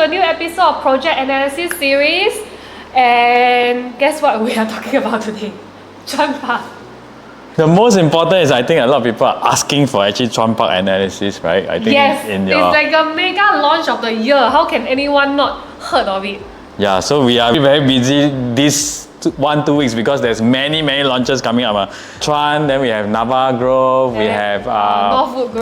to a new episode of Project Analysis Series. And guess what we are talking about today? Chuan Park. The most important is I think a lot of people are asking for actually Chuan Park analysis, right? I think yes, it's like a mega launch of the year. How can anyone not heard of it? Yeah, so we are very busy this 1-2 weeks because there's many launches coming up. Chuan, then we have Nava Grove, we have Northwood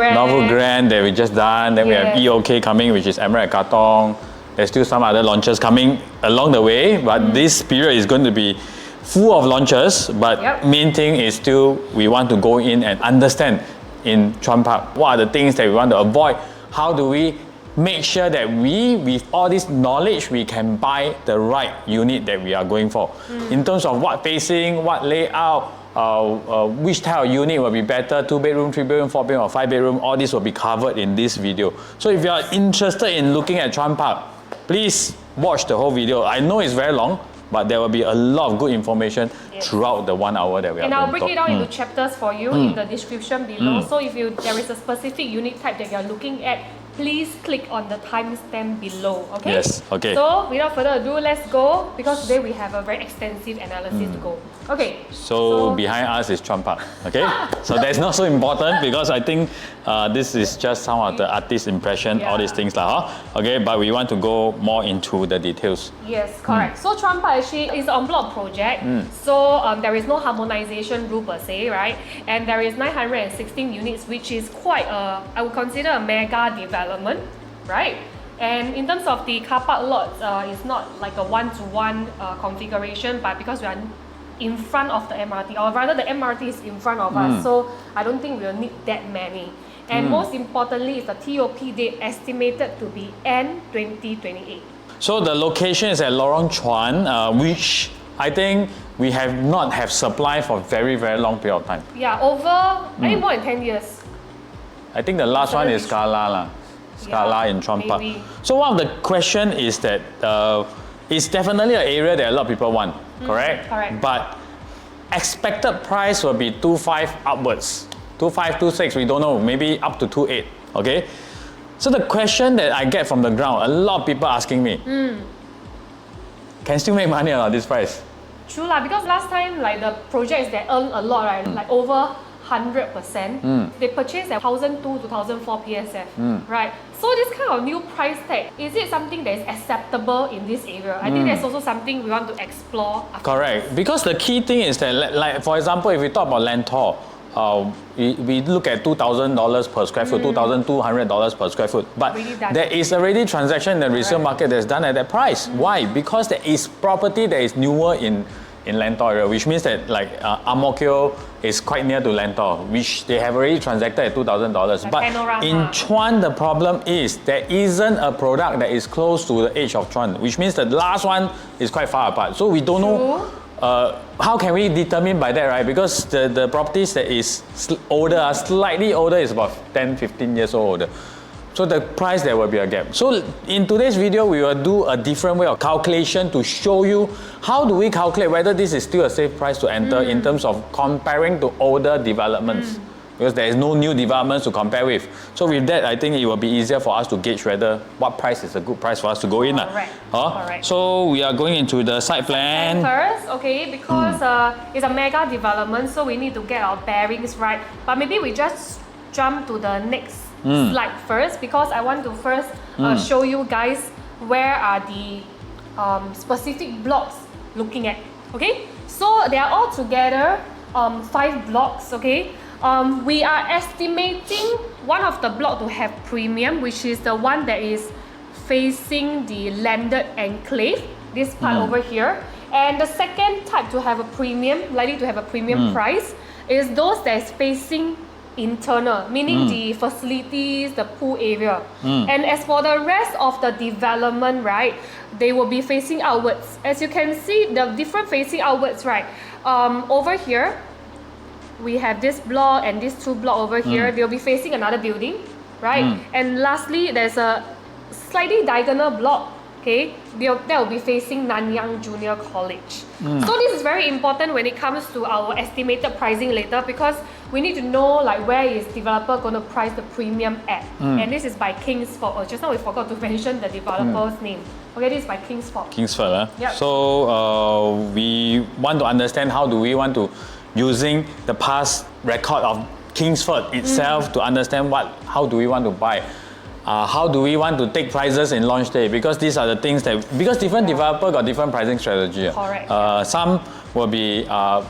Grand that we just done, then we have EOK coming, which is Emerald Katong. There's still some other launches coming along the way, but this period is going to be full of launches, but main thing is still we want to go in and understand in Chuan Park what are the things that we want to avoid. How do we make sure that we, with all this knowledge, we can buy the right unit that we are going for. In terms of what facing, what layout, which type of unit will be better, 2-bedroom, 3-bedroom, 4-bedroom, or 5-bedroom, all this will be covered in this video. So if you are interested in looking at Chuan Park, please watch the whole video. I know it's very long, but there will be a lot of good information throughout the 1 hour that we are going to talk. And I'll break it down into chapters for you in the description below. So if there is a specific unit type that you're looking at, please click on the timestamp below, okay? Yes, okay. So without further ado, let's go, because today we have a very extensive analysis to go. Okay. So behind us is Chuan Park, okay? So that's not so important because I think this is just some of the artist's impression, all these things lah, okay? But we want to go more into the details. Yes, correct. So Chuan Park actually is an en bloc project. So there is no harmonization rule per se, right? And there is 916 units, which is quite I would consider a mega development, right? And in terms of the car park lots, it's not like a one-to-one configuration, but because we are in front of the MRT, or rather the MRT is in front of us, so I don't think we'll need that many. And most importantly is the TOP date estimated to be end 2028. So the location is at Lorong Chuan, which I think we have not have supply for very long period of time. Yeah, over I think more than 10 years. I think the last one is Scala in Chuan Park. So one of the question is that it's definitely an area that a lot of people want, correct? Correct. But expected price will be 2.5 upwards. 2.5, 2.6, we don't know, maybe up to 2.8, okay? So the question that I get from the ground, a lot of people asking me, can still make money on this price? True lah, because last time like the projects that earn a lot, right, like over 100%, they purchased at 1,002 to 1,004 PSF, right? So this kind of new price tag, is it something that is acceptable in this area? I think that's also something we want to explore. Correct, because the key thing is that, like for example, if we talk about Lentor, we look at $2,000 per square foot, $2,200 per square foot. But there is already transaction in the resale market that's done at that price. Why? Because there is property that is newer in Lentor area, which means that like Ang Mo Kio is quite near to Lentor, which they have already transacted at $2,000. But in Chuan, the problem is there isn't a product that is close to the edge of Chuan, which means the last one is quite far apart. So we don't know. How can we determine by that, right? Because the properties that is older, slightly older, is about 10-15 years old older. So the price, there will be a gap. So in today's video, we will do a different way of calculation to show you how do we calculate whether this is still a safe price to enter in terms of comparing to older developments. Because there is no new developments to compare with. So with that, I think it will be easier for us to gauge whether what price is a good price for us to go in. Correct. So we are going into the site plan. First, okay, because it's a mega development, so we need to get our bearings right. But maybe we just jump to the next slide first, because I want to first show you guys where are the specific blocks looking at. Okay, so they are all together 5 blocks. Okay. We are estimating one of the block to have premium, which is the one that is facing the landed enclave, this part over here. And the second type to have a premium, likely to have a premium price, is those that is facing internal, meaning the facilities, the pool area. And as for the rest of the development, right, they will be facing outwards. As you can see, the different facing outwards, right, over here, we have this block and this 2 block over here. They'll be facing another building, right? And lastly, there's a slightly diagonal block, okay? That will be facing Nanyang Junior College. So this is very important when it comes to our estimated pricing later, because we need to know like where is developer going to price the premium at. And this is by Kingsford. Oh, just now we forgot to mention the developer's name. Okay, this is by Kingsford. Kingsford. Yep. So we want to understand how do we want to using the past record of Kingsford itself to understand how do we want to buy. How do we want to take prices in launch day? Because these are the things because different developer got different pricing strategy. Correct. Some will be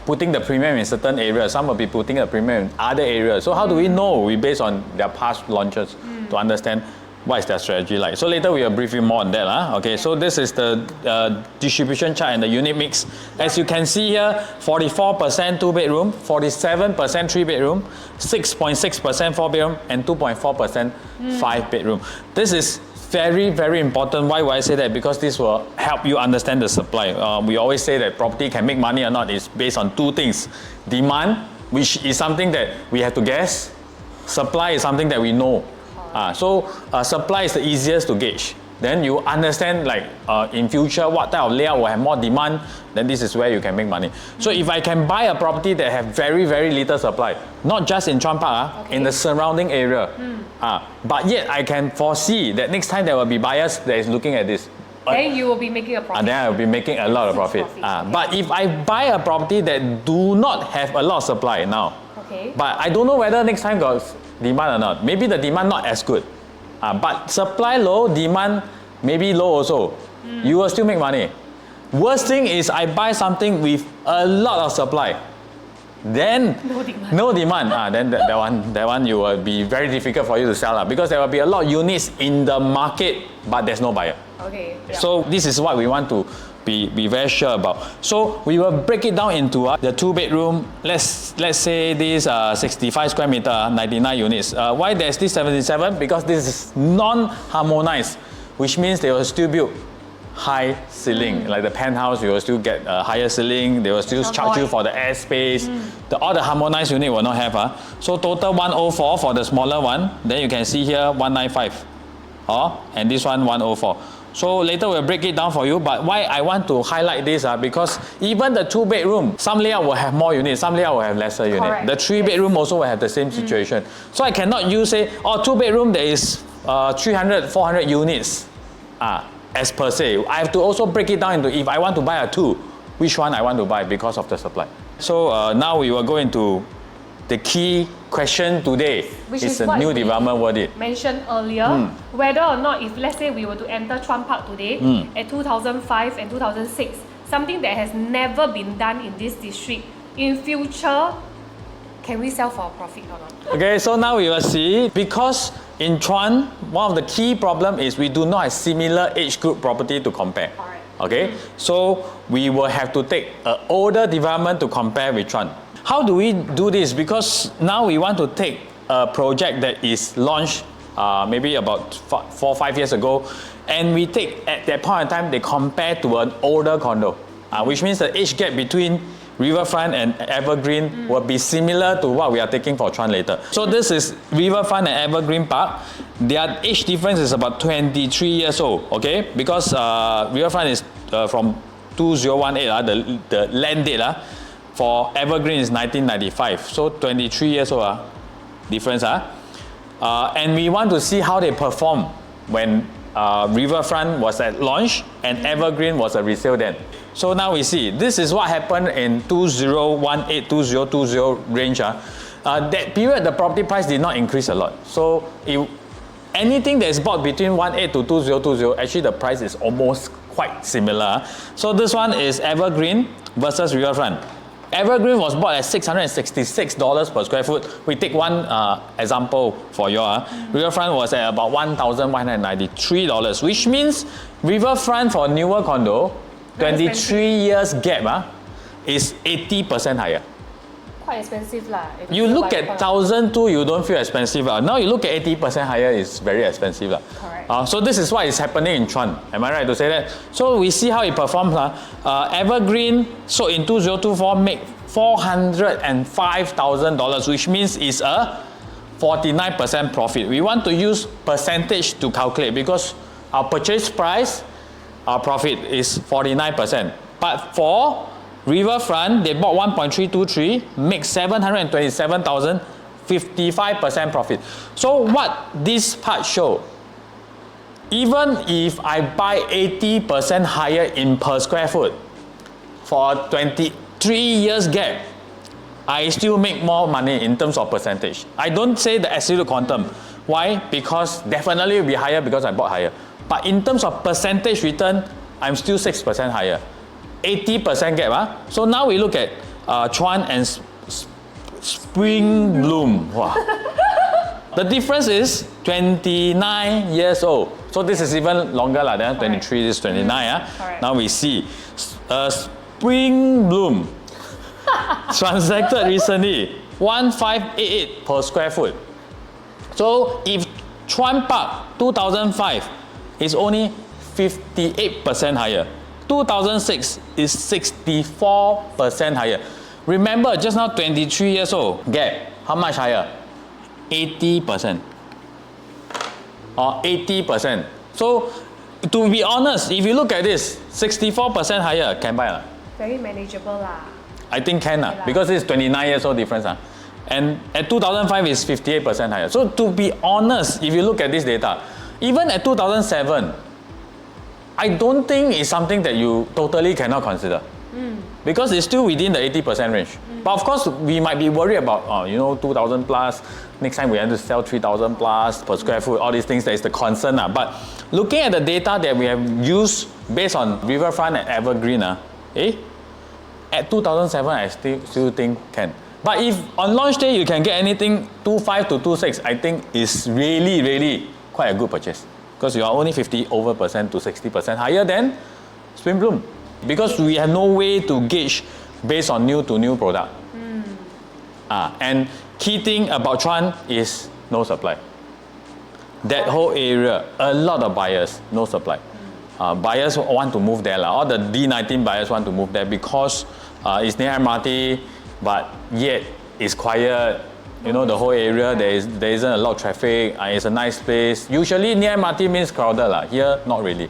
putting the premium in certain areas. Some will be putting the premium in other areas. So how do we know? We based on their past launches to understand what is their strategy like. So later we will brief you more on that. Okay, so this is the distribution chart and the unit mix. As you can see here, 44% 2-bedroom, 47% 3-bedroom, 6.6% 4-bedroom, and 2.4% 5-bedroom. This is very, very important. Why would I say that? Because this will help you understand the supply. We always say that property can make money or not is based on two things. Demand, which is something that we have to guess. Supply is something that we know. So supply is the easiest to gauge. Then you understand like in future what type of layout will have more demand, then this is where you can make money. So if I can buy a property that have very, very little supply, not just in Chuan Park, in the surrounding area, but yet I can foresee that next time there will be buyers that is looking at this. Then you will be making a profit. Then I will be making a lot of profit. But if I buy a property that do not have a lot of supply now, but I don't know whether next time got demand or not. Maybe the demand not as good. But supply low, demand maybe low also. You will still make money. Worst thing is I buy something with a lot of supply. Then no demand. Then that one you will be very difficult for you to sell because there will be a lot of units in the market, but there's no buyer. So this is what we want to be very sure about. So we will break it down into the 2-bedroom. Let's say this 65 square meter, 99 units. Why there's this 77? Because this is non-harmonized, which means they will still build high ceiling. Like the penthouse, you will still get a higher ceiling. They will still charge you for the air space. All the harmonized unit will not have. So total 104 for the smaller one. Then you can see here 195. And this one 104. So later we'll break it down for you, but why I want to highlight this because even the 2-bedroom, some layout will have more units, some layout will have lesser units. The 3-bedroom also will have the same situation. So I cannot use 2-bedroom there is 300, 400 units as per se. I have to also break it down into if I want to buy a 2, which one I want to buy because of the supply. So now we will go into the key question today, which is a new development worth it? Mentioned earlier, whether or not if let's say we were to enter Chuan Park today at 2005 and 2006, something that has never been done in this district, in future, can we sell for a profit or not? Okay, so now we will see, because in Chuan, one of the key problem is we do not have similar age group property to compare. Okay, so we will have to take an older development to compare with Chuan. How do we do this? Because now we want to take a project that is launched maybe about 4 or 5 years ago, and we take at that point in time they compare to an older condo, which means the age gap between Riverfront and Evergreen will be similar to what we are taking for Chuan later. So this is Riverfront and Evergreen Park. Their age difference is about 23 years old, okay? Because Riverfront is from 2018, the land date. For Evergreen is 1995, so 23 years old difference. And we want to see how they perform when Riverfront was at launch and Evergreen was a resale then. So now we see, this is what happened in 2018, 2020 range. That period, the property price did not increase a lot. So anything that is bought between 18 to 2020, actually the price is almost quite similar. So this one is Evergreen versus Riverfront. Evergreen was bought at $666 per square foot. We take one example for you. Riverfront was at about $1,193, which means Riverfront for newer condo, 23 years gap is 80% higher. Quite expensive lah. You look at 1,002, you don't feel expensive. Now you look at 80% higher, it's very expensive. Correct. So this is what is happening in Chuan. Am I right to say that? So we see how it performs. Evergreen, so in 2024, make $405,000, which means it's a 49% profit. We want to use percentage to calculate because our purchase price, our profit is 49%. But for Riverfront, they bought 1.323, make 727,000, 55% profit. So what this part show, even if I buy 80% higher in per square foot for a 23 years gap, I still make more money in terms of percentage. I don't say the absolute quantum. Why? Because definitely it will be higher because I bought higher. But in terms of percentage return, I'm still 6% higher. 80% gap. Huh? So now we look at Chuan and Spring Bloom. Wow. The difference is 29 years old. So this is even longer than 23, this is 29. Now we see Spring Bloom transacted recently 1588 per square foot. So if Chuan Park 2005 is only 58% higher, 2006 is 64% higher. Remember, just now 23 years old gap, how much higher? 80% or 80%. So to be honest, if you look at this, 64% higher, can buy lah. Very manageable lah. I think can lah, because it's 29 years old difference lah. And at 2005 is 58% higher. So to be honest, if you look at this data, even at 2007, I don't think it's something that you totally cannot consider. Because it's still within the 80% range. But of course, we might be worried about, 2,000 plus. Next time we have to sell 3,000 plus per square foot. All these things, that is the concern. But looking at the data that we have used based on Riverfront and Evergreen, at 2007, I still think can. But if on launch day you can get anything 2.5 to 2.6, I think is really, really quite a good purchase. Because you are only 50% to 60% higher than Spring Bloom. Because we have no way to gauge based on new to new product. And key thing about Chuan is no supply. That whole area, a lot of buyers, no supply. Buyers want to move there. All the D19 buyers want to move there because it's near MRT, but yet it's quiet. The whole area, there isn't a lot of traffic. It's a nice place. Usually near MRT means crowded. Here, not really.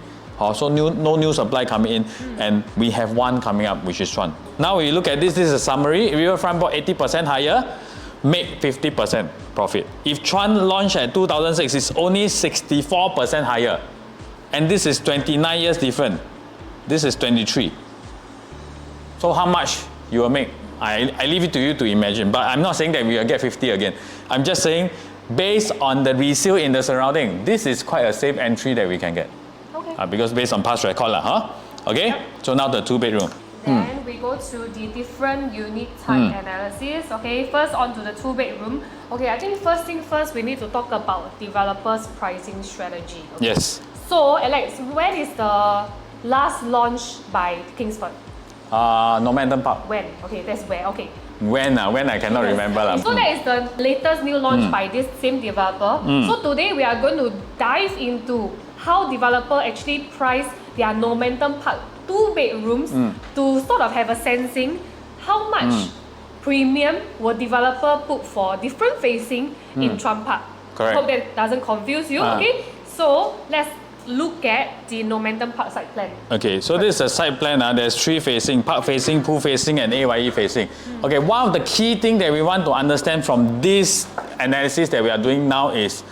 So no new supply coming in, and we have one coming up, which is Chuan. Now we look at this is a summary. Riverfront bought 80% higher, make 50% profit. If Chuan launched at 2006, it's only 64% higher. And this is 29 years different. This is 23. So how much you will make? I leave it to you to imagine, but I'm not saying that we will get 50 again. I'm just saying, based on the resale in the surrounding, this is quite a safe entry that we can get. Okay. Because based on past record Okay? Yep. So now the 2-bedroom. Then we go to the different unit type analysis. Okay, first on to the 2-bedroom. Okay, I think first thing first, we need to talk about developers' pricing strategy. Okay? Yes. So, Alex, when is the last launch by Kingsford? Normanton Park. When? Okay, that's where. Okay. When I cannot remember. So that is the latest new launch by this same developer. So today we are going to dive into how developer actually price their Normanton Park 2-bedrooms to sort of have a sensing how much premium will developer put for different facing in Chuan Park. Correct. Hope that doesn't confuse you. Okay, so let's look at the Normanton Park site plan. Okay, so this is a site plan. There's 3 facing: park facing, pool facing, and AYE facing. Okay, one of the key things that we want to understand from this analysis that we are doing now is,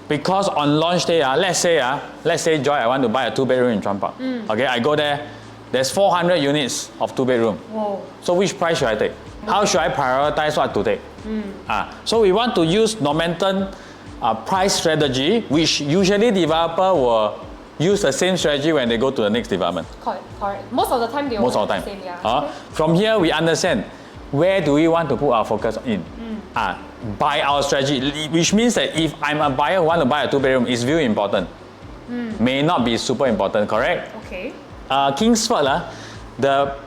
because on launch day, let's say Joy, I want to buy a 2-bedroom in Chuan Park. Okay, I go there. There's 400 units of 2-bedroom. Whoa. So which price should I take? How should I prioritize what to take? So we want to use Normanton price strategy, which usually developer will use the same strategy when they go to the next development. Correct. Most of the time they will have the same. Yeah. From here, we understand where do we want to put our focus in. By our strategy, which means that if I'm a buyer who want to buy a 2-bedroom, is view important? May not be super important, correct? Okay. Kingsford, the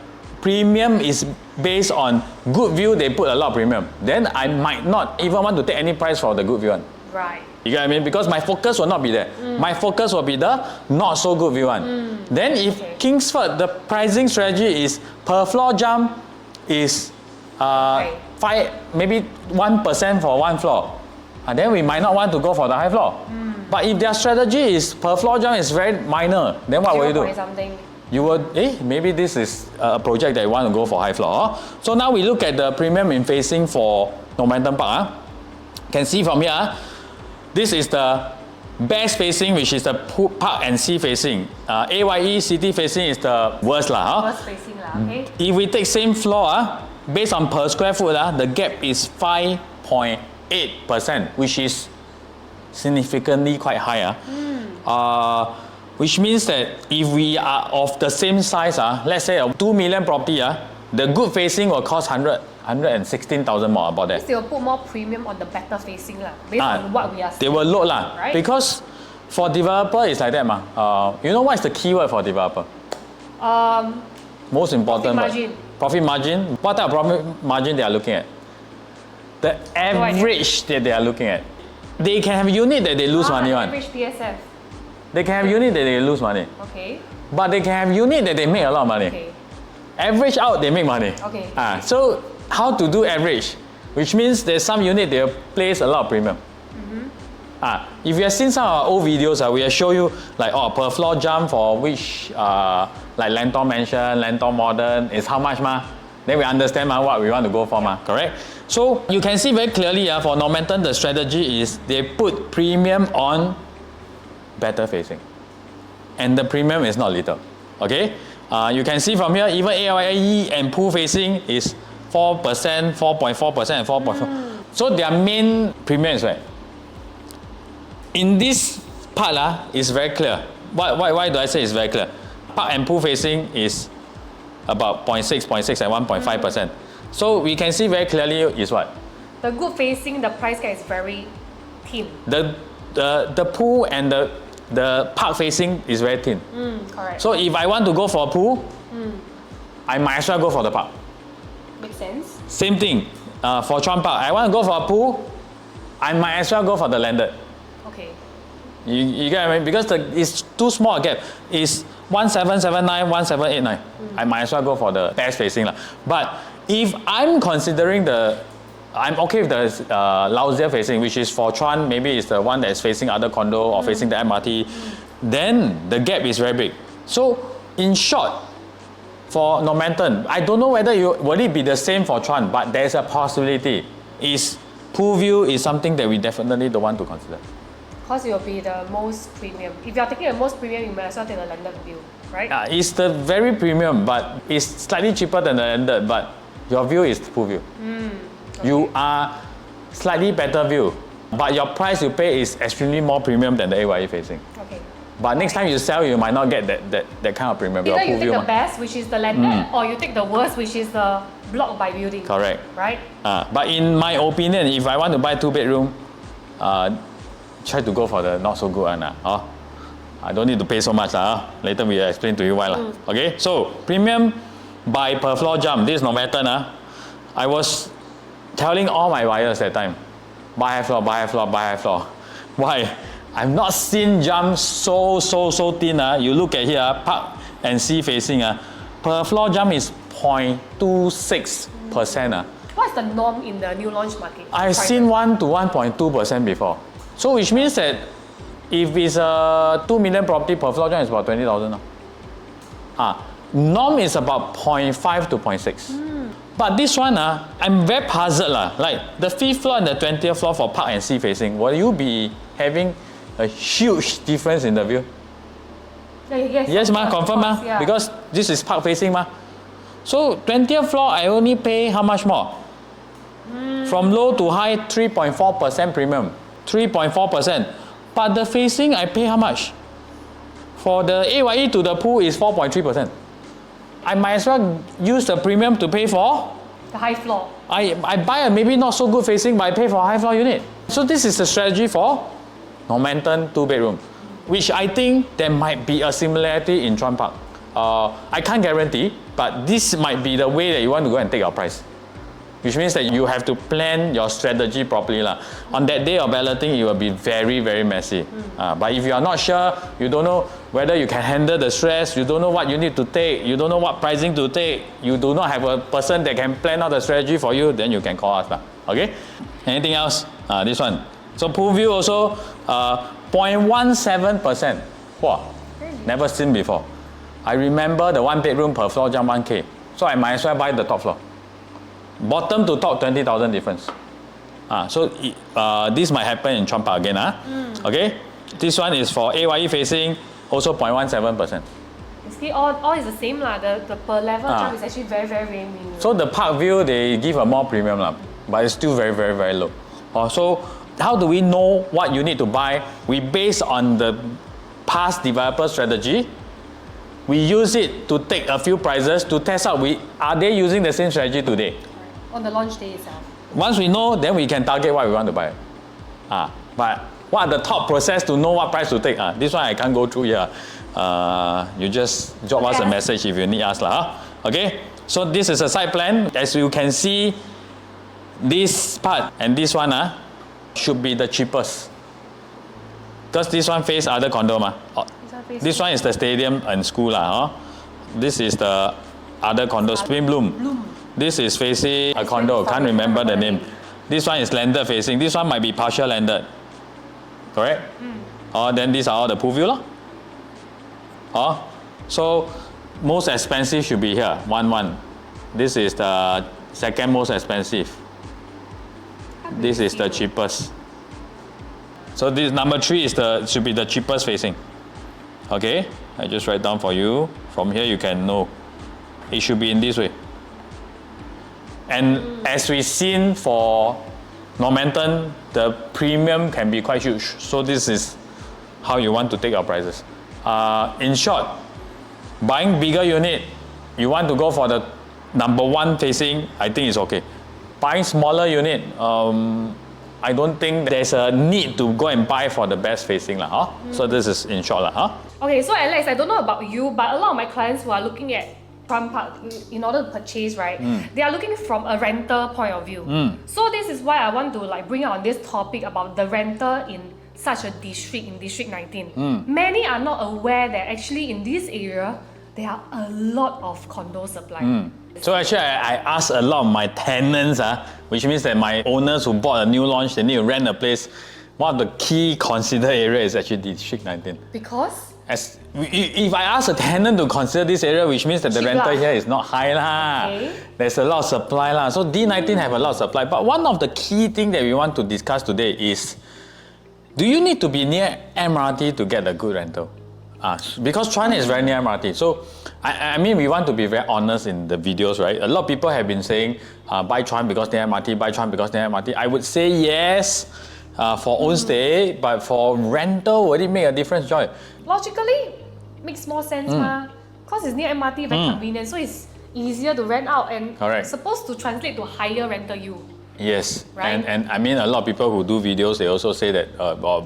premium is based on good view, they put a lot of premium. Then I might not even want to take any price for the good view one. Right. You get what I mean? Because my focus will not be there. My focus will be the not so good view one. Then if Kingsford, the pricing strategy is per floor jump is maybe 1% for one floor. And then we might not want to go for the high floor. But if their strategy is per floor jump is very minor, then what will you do? Something. you would, maybe this is a project that you want to go for high floor. So now we look at the premium in facing for Normanton Park. Can see from here, this is the best facing, which is the park and sea facing. AYE city facing is the worst lah. Worst facing lah, okay. If we take same floor, based on per square foot, the gap is 5.8%, which is significantly quite high. Which means that if we are of the same size, let's say a 2 million property, the good facing will cost 116,000 more about that. They will put more premium on the better facing lah, based on what we are seeing. They will load lah, right? Because for developer it's like that you know what is the keyword for developer? Most important profit margin. Profit margin. What type of profit margin they are looking at? The average that they are looking at. They can have unit that they lose money on. Average PSF. They can have unit that they lose money. Okay. But they can have unit that they make a lot of money. Okay. Average out, they make money. Okay. So how to do average? Which means there's some unit they place a lot of premium. If you have seen some of our old videos, we will show you like per floor jump for which like Lentor Mansion, Lentor Modern is how much Then we understand what we want to go for correct? So you can see very clearly for Normanton the strategy is they put premium on better facing. And the premium is not little. Okay? You can see from here even AYE and pool facing is 4%, 4.4% and 4.4%. So their main premium is right. In this part is very clear. Why do I say it's very clear? Park and pool facing is about 0.6 and 1.5%. So we can see very clearly is what? The good facing, the price gap is very thin. The pool and the park facing is very thin. Correct. So if I want to go for a pool, I might as well go for the park. Makes sense. Same thing for Chuan Park. I want to go for a pool, I might as well go for the landed. Okay. You get what I mean? Because it's too small a gap. It's 1779, 1789. I might as well go for the best facing. But if I'm considering I'm okay with the lousier facing, which is for Chuan, maybe it's the one that's facing other condo or facing the MRT, then the gap is very big. So in short, for Normanton, I don't know whether will it be the same for Chuan, but there's a possibility. Pool view is something that we definitely don't want to consider. Because it will be the most premium. If you are taking the most premium, you might as well take the landed view, right? It's the very premium, but it's slightly cheaper than the landed, but your view is pool view. Okay. You are slightly better view, but your price you pay is extremely more premium than the AYE facing. Okay. But next time you sell, you might not get that kind of premium. Either you take the best, which is the landed, or you take the worst, which is the block by building. Correct. Right? But in my opinion, if I want to buy 2-bedroom, try to go for the not so good one. I don't need to pay so much. Later we will explain to you why. Okay, so premium by per floor jump. This is Normanton. I was telling all my buyers that time, buy high floor, buy high floor, buy high floor. Why? I've not seen jump so thin. You look at here, park and sea facing. Per floor jump is 0.26%. What's the norm in the new launch market? I've seen 1 to 1.2% before. So which means that if it's a 2 million property, per floor jump is about 20,000. Norm is about 0.5 to 0.6. But this one, I'm very puzzled. Like the 5th floor and the 20th floor for park and sea facing, will you be having a huge difference in the view? Yes, confirm, yeah. because this is park facing. So 20th floor, I only pay how much more? From low to high, 3.4% premium. 3.4%. But the facing, I pay how much? For the AYE to the pool is 4.3%. I might as well use the premium to pay for the high floor. I buy a maybe not so good facing, but I pay for a high floor unit. So this is the strategy for Normanton 2-bedroom, which I think there might be a similarity in Chuan Park. I can't guarantee, but this might be the way that you want to go and take your price. Which means that you have to plan your strategy properly. On that day of balloting, it will be very, very messy. But if you are not sure, you don't know whether you can handle the stress, you don't know what you need to take, you don't know what pricing to take, you do not have a person that can plan out the strategy for you, then you can call us. Okay? Anything else? This one. So pool view also 0.17%. Wow, never seen before. I remember the 1 bedroom per floor jump 1K. So I might as well buy the top floor. Bottom to top, 20,000 difference. So this might happen in Chuan Park again. Okay? This one is for AYE facing, also 0.17%. Basically, all is the same lah. The per level jump is actually very, very, very minimal. So the park view, they give a more premium lah, but it's still very, very, very low. So how do we know what you need to buy? We base on the past developer strategy. We use it to take a few prices to test out, are they using the same strategy today? On the launch day itself. Once we know, then we can target what we want to buy. But what are the top process to know what price to take? This one I can't go through here. You just drop us a message if you need us lah. Okay, so this is a site plan. As you can see, this part and this one should be the cheapest, because this one face other condo This one is the stadium and school lah. This is the other condo, Spring Bloom. This is facing a condo, can't remember the name. This one is landed facing. This one might be partial landed. Correct? Then these are all the pool view lah. So most expensive should be here, 1-1. This is the second most expensive. This is the cheapest. So this number 3 should be the cheapest facing. Okay, I just write down for you. From here you can know. It should be in this way. And as we've seen for Normanton, the premium can be quite huge. So this is how you want to take your prices. In short, buying bigger unit, you want to go for the number 1 facing, I think it's okay. Buying smaller unit, I don't think there's a need to go and buy for the best facing lah. So this is in short lah. Okay, so Alex, I don't know about you, but a lot of my clients who are looking at Chuan Park in order to purchase, right? They are looking from a renter point of view. So this is why I want to bring out on this topic about the renter in such a district, in District 19. Many are not aware that actually in this area, there are a lot of condo supply. So actually, I asked a lot of my tenants, which means that my owners who bought a new launch, they need to rent a place. One of the key considered area is actually District 19. Because? If I ask a tenant to consider this area, which means that the rental here is not high lah. Okay. There's a lot of supply lah. So D19 have a lot of supply. But one of the key things that we want to discuss today is, do you need to be near MRT to get a good rental? Because Chuan is very near MRT. So, I mean, we want to be very honest in the videos, right? A lot of people have been saying, buy Chuan because near MRT, buy Chuan because near MRT. I would say yes for own stay, but for rental, would it make a difference, Joy? Logically, makes more sense, because it's near MRT, very convenient. So it's easier to rent out and supposed to translate to higher rental yield. Yes, right? and I mean, a lot of people who do videos, they also say that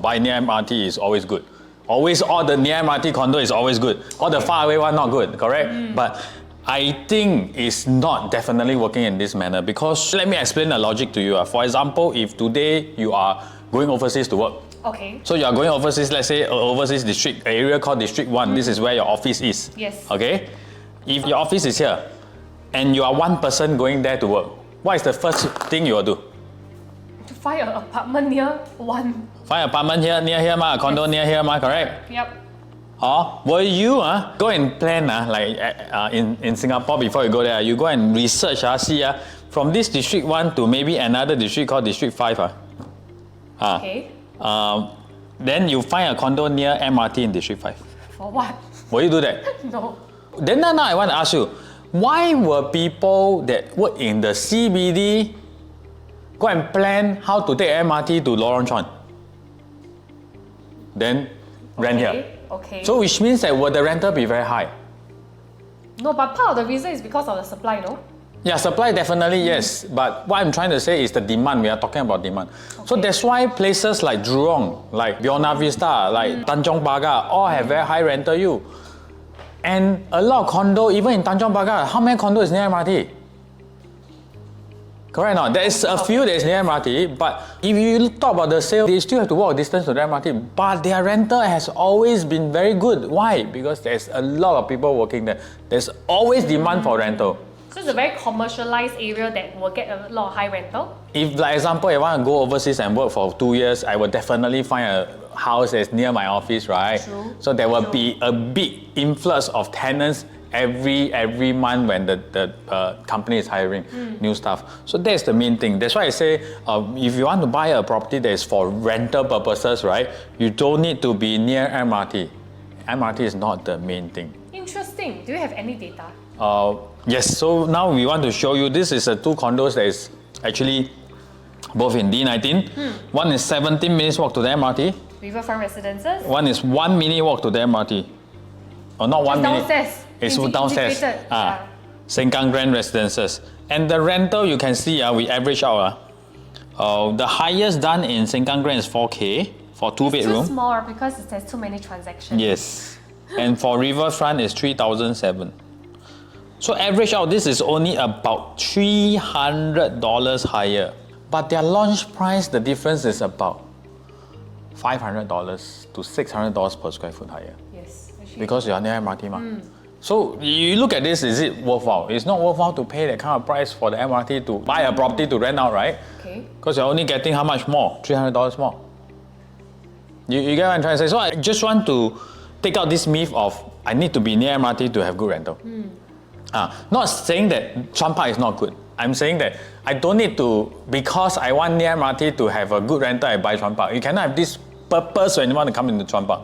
buy near MRT is always good. Always all the near MRT condo is always good. All the far away one not good, correct? But I think it's not definitely working in this manner, because let me explain the logic to you. For example, if today you are going overseas to work. Okay. So you are going overseas, let's say overseas district, area called District 1. This is where your office is. Yes. Okay? If your office is here, and you are one person going there to work, what is the first thing you will do? To find an apartment near one. Find an apartment here, near here, a condo near here, correct? Yep. Will you go and plan, in Singapore before you go there, you go and research, see, from this District 1 to maybe another district called District 5. Okay. Then you find a condo near MRT in District 5. For what? Will you do that? No. Then now I want to ask you, why were people that work in the CBD go and plan how to take MRT to Lorong Chuan? Then rent here. Okay. So which means that will the rental be very high? No, but part of the reason is because of the supply, no? Yeah, supply definitely yes. But what I'm trying to say is the demand. We are talking about demand. Okay. So that's why places like Jurong, like Buona Vista, like Tanjong Pagar, all have very high rental yield. And a lot of condo, even in Tanjong Pagar, how many condos is near MRT? Correct or not? There is a few that is near MRT, but if you talk about the sale, they still have to walk a distance to the MRT. But their rental has always been very good. Why? Because there's a lot of people working there. There's always demand for rental. So it's a very commercialized area that will get a lot of high rental? If, like example, I want to go overseas and work for 2 years, I will definitely find house is near my office, right? True. So there will be a big influx of tenants every month when the company is hiring new staff. So that's the main thing. That's why I say if you want to buy a property that is for rental purposes, right? You don't need to be near MRT. MRT is not the main thing. Interesting. Do you have any data? Yes. So now we want to show you. This is a 2 condos that is actually both in D19. One is 17 minutes walk to the MRT. Riverfront residences. One is 1 minute walk to the MRT. Or not 1 minute. Downstairs. It's downstairs. Yeah. Sengkang Grand Residences. And the rental, you can see, we average out. The highest done in Sengkang Grand is 4K for 2 bedroom. Too small because it has too many transactions. Yes. And for Riverfront is 3,007. So average out, this is only about $300 higher. But their launch price, the difference is about $500 to $600 per square foot higher. Yes. Actually, Because you are near MRT. So you look at this, is it worthwhile? It's not worthwhile to pay that kind of price for the MRT to buy a property to rent out, right? Okay. Because you're only getting how much more? $300 more. You get what I'm trying to say? So I just want to take out this myth of I need to be near MRT to have good rental. Not saying that Chuan Park is not good. I'm saying that I don't need to, because I want near MRT to have a good rental, I buy Chuan Park. You cannot have this purpose when you want to come into Chuan Park.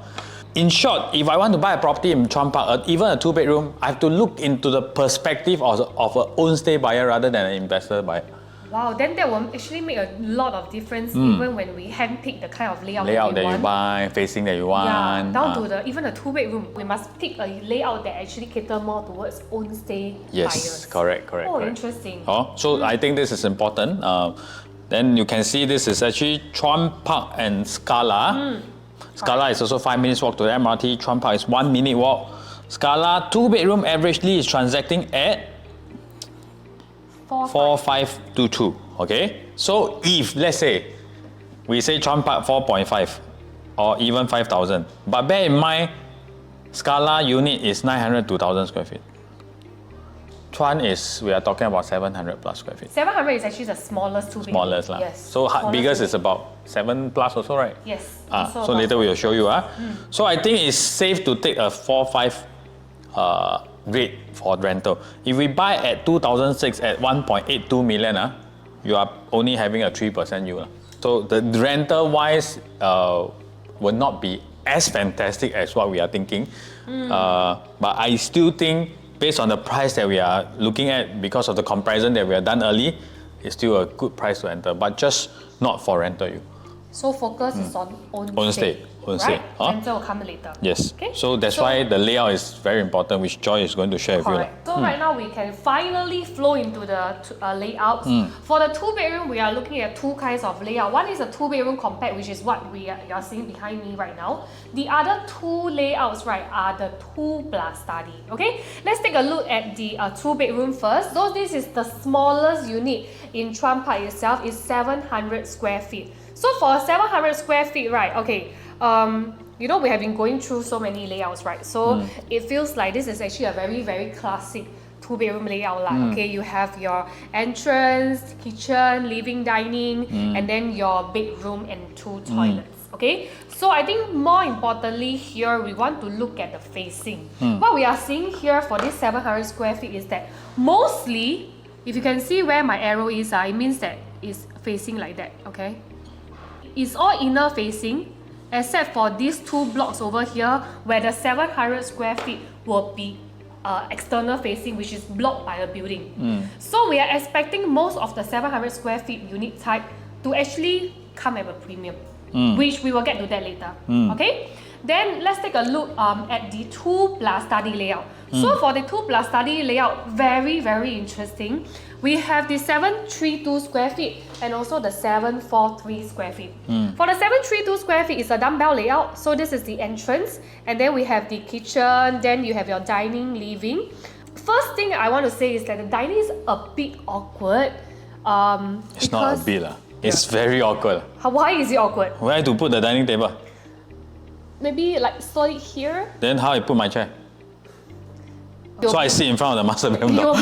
In short, if I want to buy a property in Chuan Park, even a 2 bedroom, I have to look into the perspective of an own stay buyer rather than an investor buyer. Wow, then that will actually make a lot of difference even when we handpick the kind of layout That you buy, facing that you want. Yeah, down to even a 2 bedroom, we must pick a layout that actually cater more towards own stay buyers. Yes, correct. Interesting. So I think this is important. Then you can see this is actually Chuan Park and Scala. Scala is also 5 minutes walk to the MRT. Chuan Park is 1 minute walk. Scala 2 bedroom averagely is transacting at 4,522. Okay. So if let's say we say Chuan Park 4.5 or even 5,000, but bear in mind Scala unit is 900 to 1,000 square feet. Chuan is, we are talking about 700 plus square feet. 700 is actually the smallest 2 bedroom. Smallest lah. Yes. So biggest is about 7 plus also, right? Yes. So later we will show you. So I think it's safe to take a 4-5 rate for rental. If we buy at 2006 at 1.82 million, you are only having a 3% yield. So the rental wise will not be as fantastic as what we are thinking. But I still think based on the price that we are looking at, because of the comparison that we have done early, it's still a good price to enter, but just not for rental yield. So focus is on own stay. Right? Rental will come later. Yes. Okay? So that's why the layout is very important, which Joy is going to share with you. Correct. So right now we can finally flow into the layouts. For the 2 bedroom, we are looking at 2 kinds of layout. One is a 2 bedroom compact, which is what you are seeing behind me right now. The other 2 layouts, right, are the 2 plus study. Okay, let's take a look at the 2 bedroom first. Though this is the smallest unit in Chuan Park itself, is 700 square feet. So for 700 square feet, right, okay, we have been going through so many layouts, right? So it feels like this is actually a very, very classic 2 bedroom layout. Okay, you have your entrance, kitchen, living, dining, and then your bedroom and 2 toilets. Okay, so I think more importantly here, we want to look at the facing. What we are seeing here for this 700 square feet is that mostly, if you can see where my arrow is, it means that it's facing like that, okay? It's all inner facing, except for these 2 blocks over here, where the 700 square feet will be external facing, which is blocked by a building. So we are expecting most of the 700 square feet unit type to actually come at a premium, which we will get to that later. Okay? Then let's take a look at the 2 plus study layout. So for the 2 plus study layout, very, very interesting. We have the 732 square feet and also the 743 square feet. For the 732 square feet, it's a dumbbell layout. So this is the entrance. And then we have the kitchen. Then you have your dining, living. First thing I want to say is that the dining is a bit awkward. It's not a bit. It's very awkward. Why is it awkward? Where to put the dining table? Maybe like slot it here. Then how I put my chair? So I sit in front of the master bedroom You door.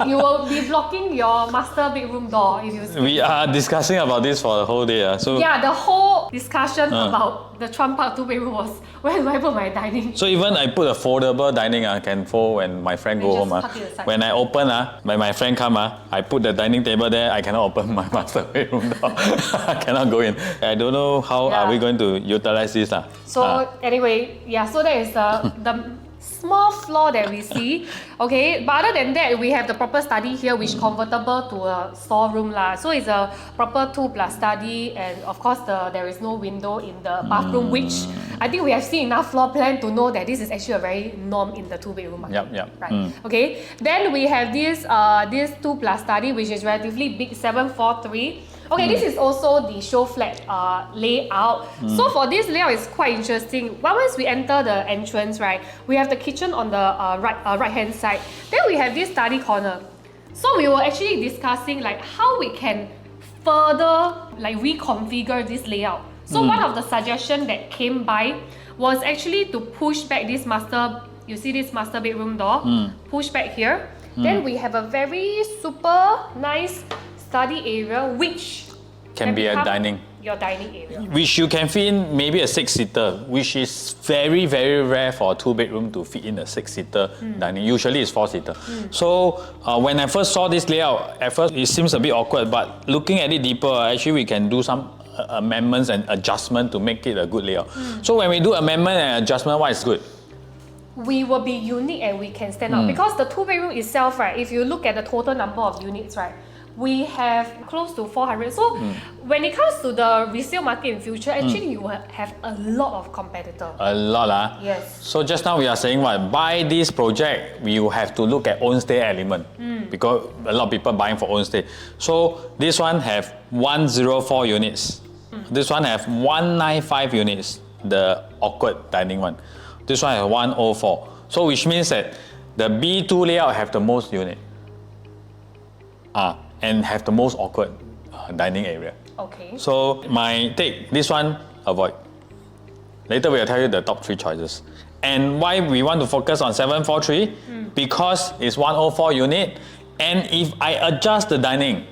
you will be blocking your master bedroom door if you speak. We are discussing about this for the whole day. So Yeah, the whole discussion about the Chuan Park 2-bedroom was where do I put my dining? So even I put a foldable dining, can fold when my friend go just home. park it aside. When I open, when my friend come, I put the dining table there. I cannot open my master bedroom door. I cannot go in. I don't know how are we going to utilize this. So anyway, yeah, so that is the small flaw that we see. Okay, but other than that, we have the proper study here, which convertible to a storeroom lah. So it's a proper 2+ study, and of course there is no window in the bathroom, which I think we have seen enough floor plan to know that this is actually a very norm in the 2-bedroom market. Yep. Right. Okay. Then we have this 2+ study, which is relatively big, 743. Okay, this is also the show flat layout. So for this layout, it's quite interesting. Once we enter the entrance, right, we have the kitchen on the right hand side. Then we have this study corner. So we were actually discussing like how we can further like reconfigure this layout. So one of the suggestions that came by was actually to push back this you see this master bedroom door, push back here. Then we have a very super nice study area, which can be a dining. Your dining area. Which you can fit in maybe a 6-seater, which is very, very rare for a 2-bedroom to fit in a 6-seater dining. Usually it's 4-seater. So when I first saw this layout, at first it seems a bit awkward, but looking at it deeper, actually we can do some amendments and adjustment to make it a good layout. So when we do amendment and adjustment, what is good? We will be unique and we can stand out. Because the 2-bedroom itself, right, if you look at the total number of units, right, we have close to 400. So when it comes to the resale market in future, actually you will have a lot of competitors. A lot. Yes. So just now we are saying what? Buy this project, we will have to look at own stay element. Because a lot of people buying for own stay. So this one have 104 units. This one have 195 units. The awkward dining one. This one has 104. So which means that the B2 layout have the most unit. And have the most awkward dining area. Okay. So my take, this one, avoid. Later we will tell you the top 3 choices. And why we want to focus on 743? Because it's 104 unit, and if I adjust the dining,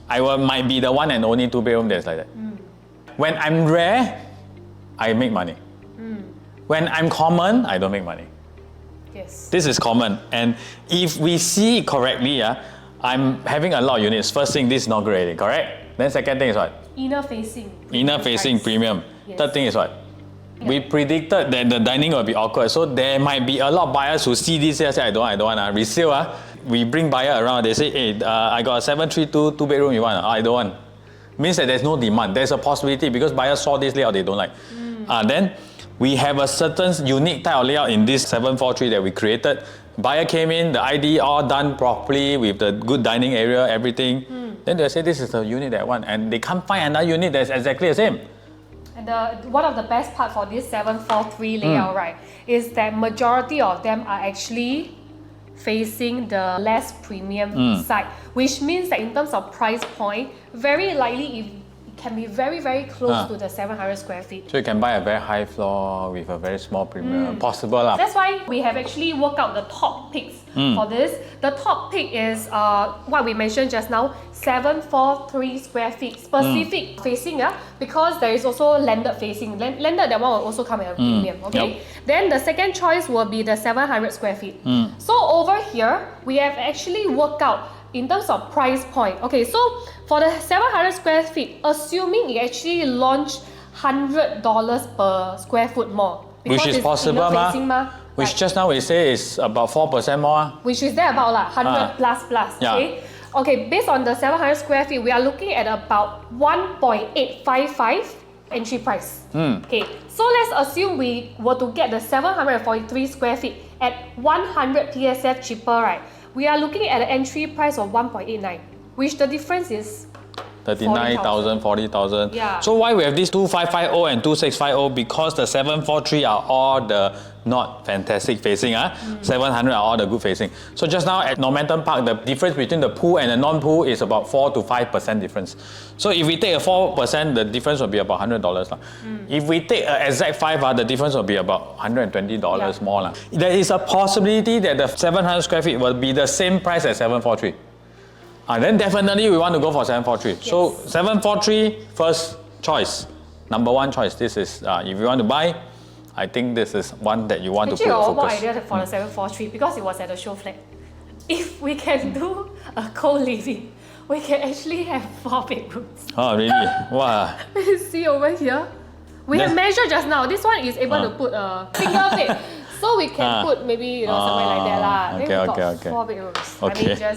might be the one and only 2-bedroom that's like that. When I'm rare, I make money. When I'm common, I don't make money. Yes. This is common, and if we see it correctly, I'm having a lot of units. First thing, this is not grading, correct? Then second thing is what? Inner facing. Inner facing premium. Yes. Third thing is what? We predicted that the dining will be awkward. So there might be a lot of buyers who see this and say, I don't want. Resale, we bring buyer around. They say, hey, I got a 732 2-bedroom, you want? I don't want. Means that there's no demand. There's a possibility because buyers saw this layout, they don't like. Then we have a certain unique type of layout in this 743 that we created. Buyer came in, the ID all done properly with the good dining area, everything. Then they say this is the unit that I want, and they can't find another unit that's exactly the same. And one of the best part for this 743 layout, right, is that majority of them are actually facing the less premium side, which means that in terms of price point, very likely it can be very, very close to the 700 square feet. So you can buy a very high floor with a very small premium, possible lah. That's why we have actually worked out the top picks for this. The top pick is what we mentioned just now, 743 square feet, specific facing, because there is also landed facing. Landed, that one will also come at a premium, okay? Yep. Then the second choice will be the 700 square feet. So over here, we have actually worked out in terms of price point. Okay, so for the 700 square feet, assuming it actually launched $100 per square foot more. Which is possible, which right. just now we say is about 4% more. Which is there about 100 plus, okay? Okay, based on the 700 square feet, we are looking at about 1.855 entry price. Okay, so let's assume we were to get the 743 square feet at 100 PSF cheaper, right? We are looking at an entry price of 1.89, which the difference is 39,000, 40,000. Yeah. So why we have these 2550 and 2650? Because the 743 are all the not fantastic facing. 700 are all the good facing. So just now at Normanton Park, the difference between the pool and the non-pool is about 4 to 5% difference. So if we take a 4%, the difference will be about $100. If we take an exact 5, the difference will be about $120 more. There is a possibility that the 700 square feet will be the same price as 743. Then definitely we want to go for 743. Yes. So 743, first choice, number one choice. This is, if you want to buy, I think this is one that you want to put your focus. Actually, I have more idea for the 743 because it was at the show flat. If we can do a co-living, we can actually have 4 bedrooms. Oh, really? Wow. See over here? We have measured just now. This one is able to put a single bed. So we can put maybe somewhere like that lah. Okay, then we got 4 bedrooms. Okay. I